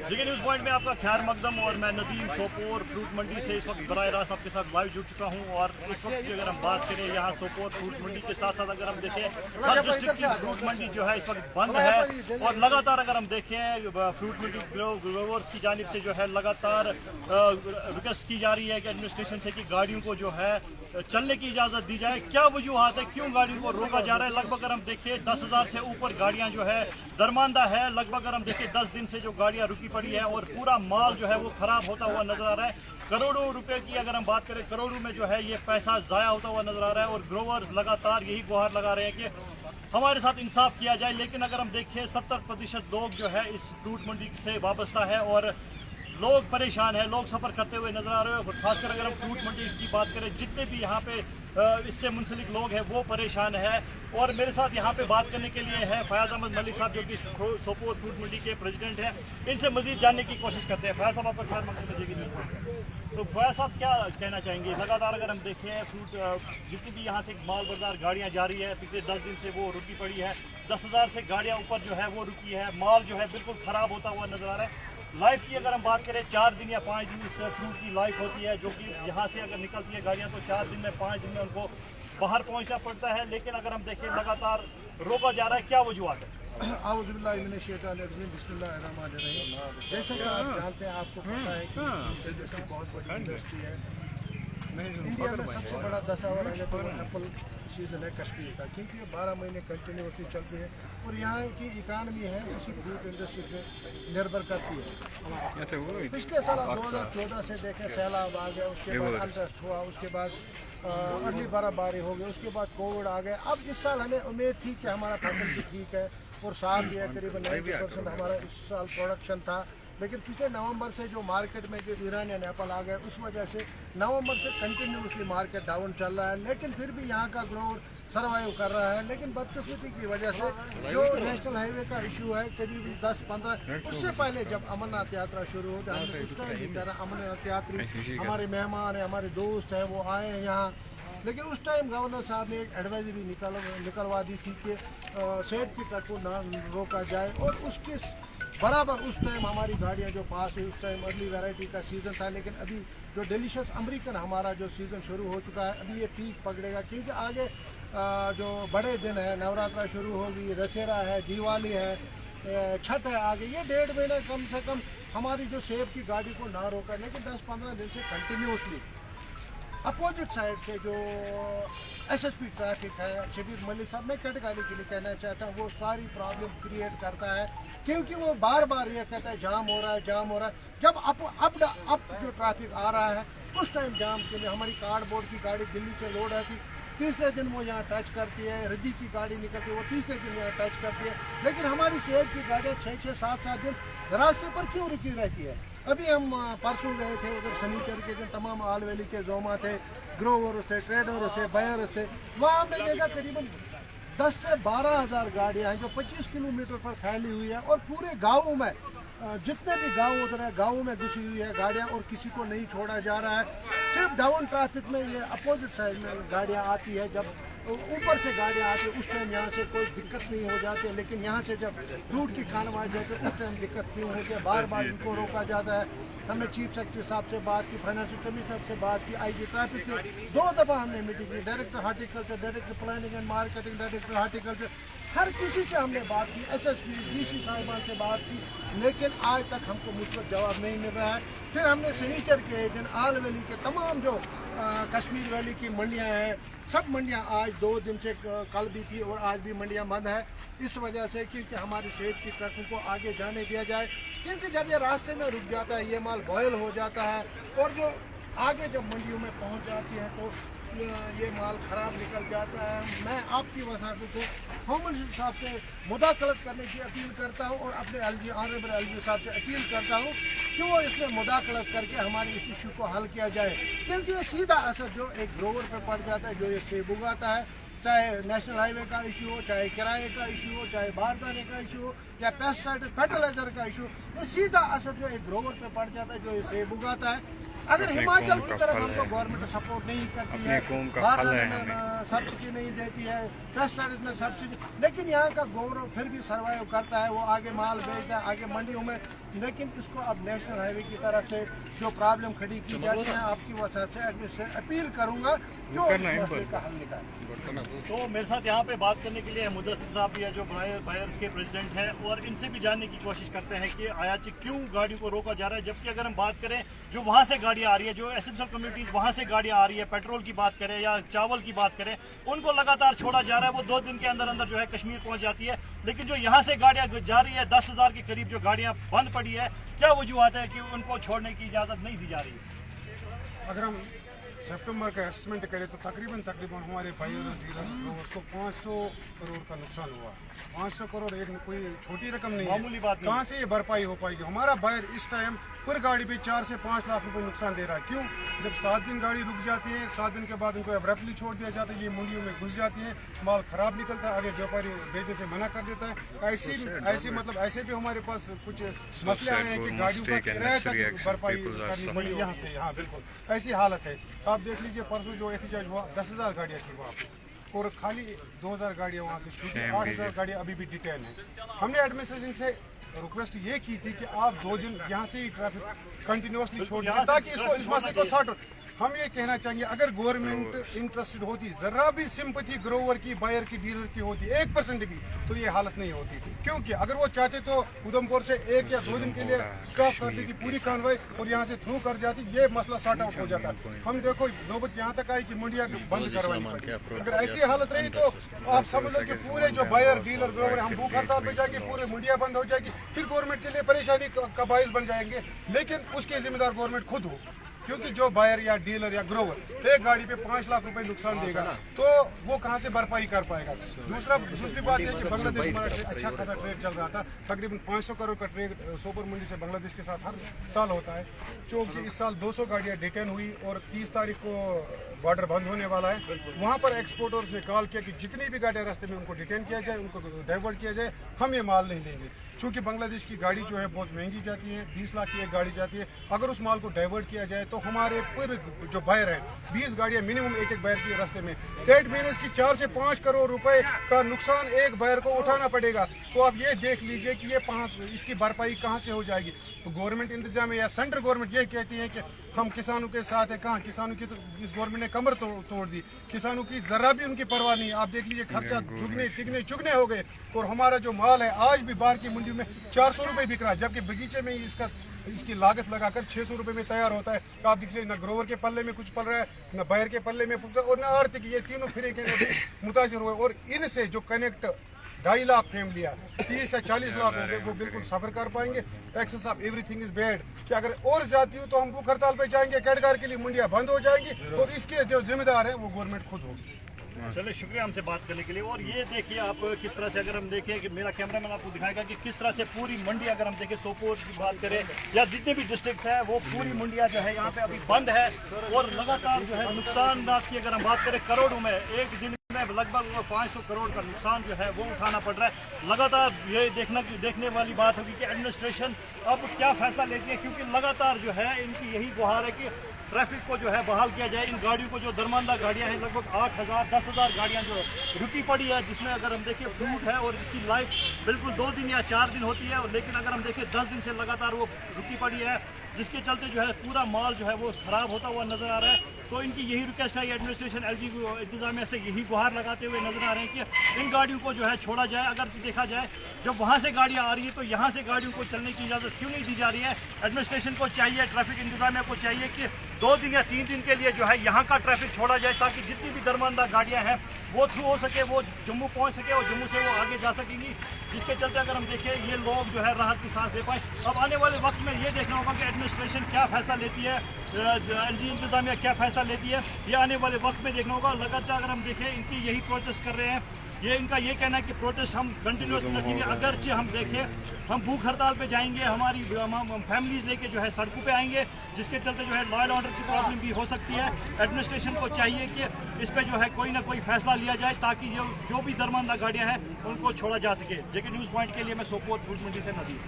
जिगे news point में आपका खैर मकदम और मैं नदीम सोपोर फ्रूट मंडी से इस वक्त बराह रास्त आपके साथ लाइव जुड़ चुका हूँ। और इस वक्त की अगर हम बात करें यहाँ सोपोर फ्रूट मंडी के साथ साथ अगर हम देखें हर डिस्ट्रिक्ट की फ्रूट मंडी जो है इस वक्त बंद है। और लगातार अगर हम देखें फ्रूट मंडी ग्रोवर्स की जानिब से जो है लगातार रिक्वेस्ट की जा रही है कि एडमिनिस्ट्रेशन से कि गाड़ियों को जो है चलने की इजाज़त दी जाए। क्या वजूहत है, क्यों गाड़ियों को रोका जा रहा है? लगभग अगर हम देखें 10,000 से ऊपर गाड़ियां जो है दरमांदा है। लगभग अगर हम देखें 10 दिन से जो गाड़ियां रुकी पड़ी है और पूरा माल जो है वो खराब होता हुआ नजर आ रहा है। करोड़ों रुपए की अगर हम बात करें, करोड़ों में जो है ये पैसा ज़ाया होता हुआ नजर आ रहा है। और ग्रोवर्स लगातार यही गुहार लगा रहे हैं कि हमारे साथ इंसाफ किया जाए। लेकिन अगर हम देखें 70% लोग जो है इस फ्रूट मंडी से वाबस्ता है और लोग परेशान हैं, लोग सफ़र करते हुए नजर आ रहे हैं। खासकर अगर हम फ्रूट मंडी की बात करें, जितने भी यहाँ पे इससे मुंसलिक लोग हैं वो परेशान है। और मेरे साथ यहाँ पे बात करने के लिए है फयाज अहमद मलिक साहब, जो कि सोपोर फ्रूट मंडी के प्रेसिडेंट हैं। इनसे मजीद जानने की कोशिश करते हैं। फयाज साहब, आपका खैर मकसद है। तो फयाज साहब, क्या कहना चाहेंगे? लगातार अगर हम देखें फ्रूट जितनी भी यहाँ से माल बाजार गाड़ियाँ जा रही है, पिछले 10 दिन से वो रुकी पड़ी है। 10,000 से गाड़ियाँ ऊपर जो है वो रुकी है। माल जो है बिल्कुल ख़राब होता हुआ नजर आ रहा है। लाइफ की अगर हम बात करें 4 दिन या 5 दिन इस फ्रूट की लाइफ होती है, जो कि यहाँ से अगर निकलती है गाड़ियाँ तो 4 दिन में 5 दिन में उनको बाहर पहुँचना पड़ता है। लेकिन अगर हम देखें लगातार रोका जा रहा है, क्या वजूहत है? जैसे कि आप जानते हैं, आपको पता है कि इंडस्ट्री बहुत बड़ी इंडस्ट्री है। इंडिया में सबसे बड़ा 10 ओवर है तो एप्पल सीज़न है कश्मीर का, क्योंकि ये 12 महीने कंटिन्यूसली चलती है और यहाँ की इकानमी है उसी फ्रूट इंडस्ट्री से निर्भर करती है। पिछले साल 2014 से देखें, सैलाब आ गया, उसके बाद अनरेस्ट हुआ, उसके बाद अर्ली बर्फबारी हो गई, उसके बाद कोविड आ गया। अब इस साल हमें उम्मीद थी कि हमारा फसल भी ठीक है और साथ दिया करीबन 90% हमारा इस साल प्रोडक्शन था। लेकिन पिछले नवंबर से जो मार्केट में जो ईरानियन एप्पल आ गए, उस वजह से नवंबर से कंटिन्यूसली मार्केट डाउन चल रहा है। लेकिन फिर भी यहाँ का ग्रोवर सर्वाइव कर रहा है। लेकिन बदकिस्मती की वजह से जो नेशनल हाईवे का इशू है करीब 10-15, उससे पहले जब अमरनाथ यात्रा शुरू होती है, उस टाइम भी कह रहा अमरनाथ यात्री हमारे मेहमान हैं, हमारे दोस्त हैं, वो आए हैं यहाँ। लेकिन उस टाइम गवर्नर साहब ने एक एडवाइजरी निकलवा दी थी कि सेब की ट्रक को ना रोका जाए। और उसके बराबर उस टाइम हमारी गाड़ियाँ जो पास हुई, उस टाइम अर्ली वैरायटी का सीज़न था। लेकिन अभी जो डिलीशियस अमेरिकन हमारा जो सीज़न शुरू हो चुका है, अभी ये पीक पकड़ेगा, क्योंकि आगे जो बड़े दिन है, नवरात्रा शुरू होगी, दशहरा है, दिवाली है, छठ है, आगे ये 1.5 महीना कम से कम हमारी जो सेब की गाड़ी को ना रोका। लेकिन 10-15 दिन से कंटिन्यूसली अपोजिट साइड से जो एसएसपी ट्रैफिक है, शबीर मलिक साहब, मैं कैटेगरी के लिए कहना चाहता हूँ, वो सारी प्रॉब्लम क्रिएट करता है, क्योंकि वो बार बार ये कहता है जाम हो रहा है, जाम हो रहा है। जब अप जो ट्रैफिक आ रहा है, उस टाइम जाम के लिए हमारी कार्डबोर्ड की गाड़ी दिल्ली से लोड आती, तीसरे दिन वो यहाँ टच करती है। रजी की गाड़ी निकलती है, वो तीसरे दिन यहाँ टच करती है। लेकिन हमारी सेब की गाड़ियाँ 6-6, 7-7 दिन रास्ते पर क्यों रुकी रहती है? अभी हम परसों गए थे उधर, शनिचर के दिन तमाम आल वैली के जोमा थे, ग्रोवर थे, ट्रेडर थे, बायर्स थे। वहाँ हमने देखा करीबन 10 से 12 हज़ार गाड़ियाँ हैं जो 25 किलोमीटर पर फैली हुई है। और पूरे गाँव में जितने भी गांव उधर है, गाँव में घुसी हुई है गाड़ियाँ और किसी को नहीं छोड़ा जा रहा है। सिर्फ डाउन ट्रैफिक में ये अपोजिट साइड में गाड़ियाँ आती है, जब ऊपर से गाड़ियाँ आती है उस टाइम यहाँ से कोई दिक्कत नहीं हो जाती है। लेकिन यहाँ से जब फ्रूट की खान आ जाती है उस टाइम दिक्कत क्यों होती है? बार बार इनको रोका जाता है। हमने चीफ सेक्रेटरी साहब से बात की, फाइनेंशियल कमिश्नर से बात की, आईजी ट्रैफिक से 2 दफ़ा हमने मीटिंग की, director horticulture, director planning and marketing, director horticulture, हर किसी से हमने बात की, एसएसपी, डीसी साहिबान से बात की। लेकिन आज तक हमको मुझको जवाब नहीं मिल रहा है। फिर हमने शनिचर के दिन आल वैली के तमाम जो कश्मीर वैली की मंडियां हैं, सब मंडियां आज 2 दिन से, कल भी थी और आज भी मंडियां बंद है, इस वजह से क्योंकि हमारी सेब की ट्रकों को आगे जाने दिया जाए। क्योंकि जब ये रास्ते में रुक जाता है, ये माल बॉयल हो जाता है और जो आगे जब मंडियों में पहुंच जाती है तो ये माल ख़राब निकल जाता है। मैं आपकी वसात से होम मिनिस्टर साहब से मुदाखलत करने की अपील करता हूँ और अपने एलजी ऑनरेबल एलजी साहब से अपील करता हूँ कि वो इसमें मुदाखलत करके हमारे इस इशू को हल किया जाए। क्योंकि ये सीधा असर जो एक ग्रोवर पर पड़ जाता है, जो ये सेब उगाता है, चाहे नेशनल हाईवे का इशू हो, चाहे किराए का इशू हो, चाहे बारदाने का इशू हो या पेस्टिसाइड फर्टिलाइजर का इशू, ये सीधा असर जो एक ग्रोवर पे पड़ जाता है जो ये सेब उगाता है। अगर हिमाचल की तरफ हमको गवर्नमेंट सपोर्ट नहीं करती है, बारदाने में सब्सिडी नहीं देती है, पेस्टिसाइड में सब्सिडी, लेकिन यहाँ का गवर्नमेंट फिर भी सर्वाइव करता है, वो आगे माल भेजता है आगे मंडियों में। लेकिन इसको अब नेशनल हाईवे की तरफ से जो प्रॉब्लम खड़ी की जाती है, आपकी वजह से एडमिनिस्ट्रेशन अपील करूँगा जो मसले का हल निकाले। तो मेरे साथ यहाँ पे बात करने के लिए मुदस्सिर साहब भी है जो बायर्स के प्रेसिडेंट हैं, और इनसे भी जानने की कोशिश करते हैं कि आयात से क्यों गाड़ियों को रोका जा रहा है। जबकि अगर हम बात करें जो वहाँ से गाड़ियाँ आ रही है, जो एसेंशियल कम्युनिटीज़ वहाँ से गाड़ियाँ आ रही है, पेट्रोल की बात करें या चावल की बात करें, उनको लगातार छोड़ा जा रहा है। वो 2 दिन के अंदर अंदर जो है कश्मीर पहुँच जाती है। लेकिन जो यहाँ से गाड़ियाँ जा रही है 10,000 के करीब जो गाड़ियाँ बंद पड़ी है, क्या वजूहत है कि उनको छोड़ने की इजाज़त नहीं दी जा रही है? अगर हम सितंबर का एस्टिमेट करें तो तकरीबन हमारे भाई और डीलर लोगों को 500 करोड़ का नुकसान हुआ। 500 करोड़ एक कोई छोटी रकम नहीं मामूली बात नहीं। कहाँ से ये भरपाई हो पाएगी? हमारा बायर इस टाइम पर गाड़ी पे 4 से 5 लाख रुपए नुकसान दे रहा है। क्यों? जब 7 दिन गाड़ी रुक जाती है, 7 दिन के बाद इनको एब्रप्टली छोड़ दिया जाता है, ये मंडियों में घुस जाती है, माल खराब निकलता है, आगे व्यापारी भेजने से मना कर देता है। ऐसे भी हमारे पास कुछ मसले आए हैं कि गाड़ियों का किराया तक भरपाई करनी पड़ी यहाँ से। हाँ बिल्कुल ऐसी हालत है। आप देख लीजिए परसों जो एहतजाज हुआ 10,000 गाड़ियाँ थी वहाँ पे, और खाली 2,000 गाड़ियाँ वहाँ से छूटी, 8,000 गाड़ियाँ अभी भी डिटेन है। हमने एडमिनिस्ट्रेशन से रिक्वेस्ट ये की थी कि आप 2 दिन यहाँ से ही ट्रैफिक कंटिन्यूसली छोड़ दीजिए ताकि इस मसले को सॉर्ट। हम ये कहना चाहेंगे अगर गवर्नमेंट इंटरेस्टेड होती, जरा भी सिंपैथी ग्रोवर की, बायर की, डीलर की होती 1% भी, तो ये हालत नहीं होती। क्योंकि अगर वो चाहते तो उधमपुर से 1 या 2 दिन के लिए स्टॉप कर देती पूरी कॉन्वॉय और यहाँ से थ्रू कर जाती, ये मसला सॉर्ट आउट हो जाता। हम देखो नौबत यहाँ तक आई कि मंडिया बंद करवानी पड़ी। अगर ऐसी हालत रही तो आप समझ लो कि पूरे जो बायर, डीलर, ग्रोवर हम भूख हड़ताल पे जाएंगे, पूरी मंडिया बंद हो जाएगी, फिर गवर्नमेंट के लिए परेशानी का बायस बन जाएंगे। लेकिन उसके जिम्मेदार गवर्नमेंट खुद हो, क्योंकि जो बायर या डीलर या ग्रोवर एक गाड़ी पे 5 लाख रुपए नुकसान देगा तो वो कहाँ से भरपाई कर पाएगा? दूसरी बात यह कि बांग्लादेश हमारा अच्छा खासा ट्रेड चल रहा था, तकरीबन 500 करोड़ का ट्रेड सोपोर मंडी से बांग्लादेश के साथ हर साल होता है। चूँकि इस साल 200 गाड़ियाँ डिटेन हुई और 30 तारीख को बॉर्डर बंद होने वाला है। वहाँ पर एक्सपोर्टर्स ने कॉल किया कि जितनी भी गाड़ियाँ रास्ते में उनको डिटेन किया जाए, उनको डाइवर्ट किया जाए, हम ये माल नहीं देंगे। चूँकि बांग्लादेश की गाड़ी जो है बहुत महंगी जाती है, 20 लाख की एक गाड़ी जाती है। अगर उस माल को डाइवर्ट किया जाए तो हमारे पूरे जो बायर हैं 20 गाड़ियाँ मिनिमम एक बायर की रास्ते में, डेट मीन्स की 4 से 5 करोड़ रुपए का नुकसान एक बायर को उठाना पड़ेगा। तो आप ये देख लीजिए कि ये इसकी भरपाई कहाँ से हो जाएगी? तो गवर्नमेंट इंतजाम है या सेंट्रल गवर्नमेंट ये कहती है कि हम किसानों के साथ है। कहाँ किसानों की? तो इस गवर्नमेंट ने कमर तोड़ दी। किसानों की जरा भी उनकी परवाह नहीं। आप देख लीजिए खर्चा दुगने तिगने चुगने हो गए, और हमारा जो माल है आज भी बाहर की मंडी में 400 रुपए बिक रहा है, जबकि बगीचे में इसकी लागत लगाकर 600 रुपए में तैयार होता है। तो आप देखिए न ग्रोवर के पल्ले में कुछ पल रहा है, न बायर के पल्ले में कुछ, और न आर्थिक, ये तीनों फिर मुतासिर हुए। और इनसे जो कनेक्ट 2.5 लाख फैमिलियाँ 30 या 40 लाख रुपए वो बिल्कुल सफर कर पाएंगे। Excess of everything is bad कि अगर और जाती हो तो हम भूख हड़ताल पे जाएंगे, कैटगार के लिए मंडियाँ बंद हो जाएंगी, और इसके जो जिम्मेदार है वो गवर्नमेंट खुद होगी। चलिए शुक्रिया हमसे बात करने के लिए। और ये देखिए आप किस तरह से, अगर हम देखें कि मेरा कैमरामैन आपको दिखाएगा कि किस तरह से पूरी मंडी, अगर हम देखें सोपोर की बात करें या जितने भी डिस्ट्रिक्ट है, वो पूरी मंडियाँ जो है यहाँ पे अभी बंद है। और लगातार जो है नुकसान की अगर हम बात करें करोड़ों में, एक दिन में लगभग 500 करोड़ का नुकसान जो है वो उठाना पड़ रहा है। लगातार ये देखने वाली बात होगी कि एडमिनिस्ट्रेशन अब क्या फैसला लेती है, क्योंकि लगातार जो है इनकी यही गुहार है कि ट्रैफिक को जो है बहाल किया जाए। इन गाड़ियों को जो दरमानदा गाड़ियां हैं, लगभग 8,000 10,000 गाड़ियां जो रुकी पड़ी है, जिसमें अगर हम देखें फ्रूट है और जिसकी लाइफ बिल्कुल 2 दिन या 4 दिन होती है, लेकिन अगर हम देखें 10 दिन से लगातार वो रुकी पड़ी है, जिसके चलते जो है पूरा माल जो है वो खराब होता हुआ नजर आ रहा है। तो इनकी यही रिक्वेस्ट है, एडमिनिस्ट्रेशन एलजी इंतजामिया से यही गुहार लगाते हुए नजर आ रहे हैं कि इन गाड़ियों को जो है छोड़ा जाए। अगर देखा जाए जब वहाँ से गाड़ियाँ आ रही है तो यहाँ से गाड़ियों को चलने की इजाज़त क्यों नहीं दी जा रही है? एडमिनिस्ट्रेशन को चाहिए, ट्रैफिक इंतजामिया को चाहिए कि 2 दिन या 3 दिन के लिए जो है यहाँ का ट्रैफिक छोड़ा जाए, ताकि जितनी भी दरमानदा गाड़ियाँ हैं वो थ्रू हो सके, वो जम्मू पहुँच सके और जम्मू से वो आगे जा सकेंगी, जिसके चलते अगर हम देखें ये लोग जो है राहत की सांस ले पाए। अब आने वाले वक्त में ये देखना होगा कि एडमिनिस्ट्रेशन क्या फैसला लेती है, एलजी इंतजामिया क्या फैसला लेती है, ये आने वाले वक्त में देखना होगा। लगातार अगर हम देखें इनकी यही प्रोटेस्ट कर रहे हैं, ये इनका ये कहना है कि प्रोटेस्ट हम कंटिन्यूस रखेंगे। अगरचे हम देखें हम भूख हड़ताल पे जाएंगे, हमारी फैमिलीज लेके जो है सड़कों पे आएंगे, जिसके चलते जो है लॉ एंड ऑर्डर की प्रॉब्लम भी हो सकती है। एडमिनिस्ट्रेशन को चाहिए कि इस पे जो है कोई ना कोई फैसला लिया जाए, ताकि जो भी दरमानदा गाड़ियाँ हैं उनको छोड़ा जा सके। जेके न्यूज़ पॉइंट के लिए मैं सोपोर फ्रूट मंडी से नदीम।